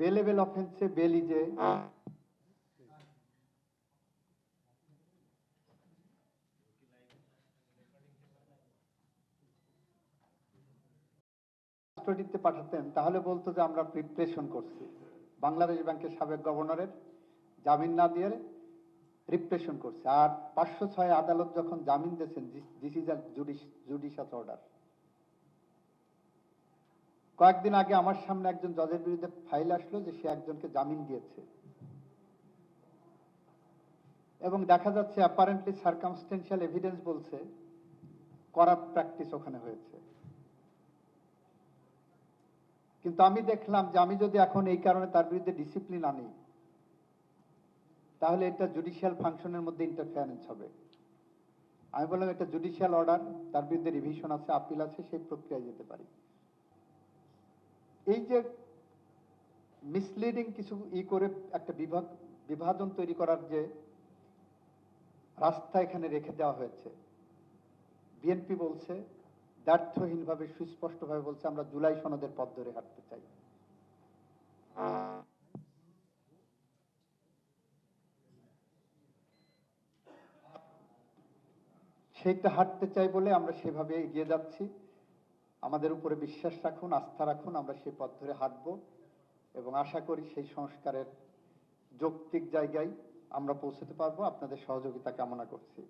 Bailable অফেন্সে বেলি যে কাস্টডিতে পাঠাতেন তাহলে বলতো যে আমরা প্রিপারেশন করছি। বাংলাদেশ ব্যাংকের সাবেক গভর্নরের জামিন না দিয়ে রিপ্রেশন করছে। আর 506 আদালত যখন জামিন দিয়েছেন, this is a judicial order. কয়েকদিন আগে আমার সামনে একজন জজের বিরুদ্ধে ফাইল আসলো যে সে একজনকে জামিন দিয়েছে, এবং দেখা যাচ্ছে অ্যাপারেন্টলি সার্কামস্টেন্সিয়াল এভিডেন্স বলছে করাপ্ট প্র্যাকটিস ওখানে হয়েছে। কিন্তু আমি দেখলাম যে আমি যদি এখন এই কারণে তার বিরুদ্ধে ডিসিপ্লিন আনি, তাহলে এটা জুডিশিয়াল ফাংশনের মধ্যে ইন্টারফারেন্স হবে। আমি বললাম এটা জুডিশিয়াল অর্ডার, তার বিরুদ্ধে রিভিশন আছে, আপিল আছে, সেই প্রক্রিয়ায় যেতে পারি। এই যে মিসলিডিং কিছু করে একটা বিভাজন তৈরি করার যে রাস্তা এখানে রেখে দেওয়া হয়েছে, বিএনপি বলছে দ্ব্যর্থহীনভাবে, সুস্পষ্টভাবে বলছে আমরা জুলাই সনদের পথ ধরে হাঁটতে চাই। সেইটা হাঁটতে চাই বলে আমরা সেভাবে এগিয়ে যাচ্ছি। আমাদের উপরে বিশ্বাস রাখুন, আস্থা রাখুন, আমরা সেই পথ ধরে হাঁটবো এবং আশা করি সেই সংস্কারের যৌক্তিক জায়গায় আমরা পৌঁছতে পারবো। আপনাদের সহযোগিতা কামনা করছি।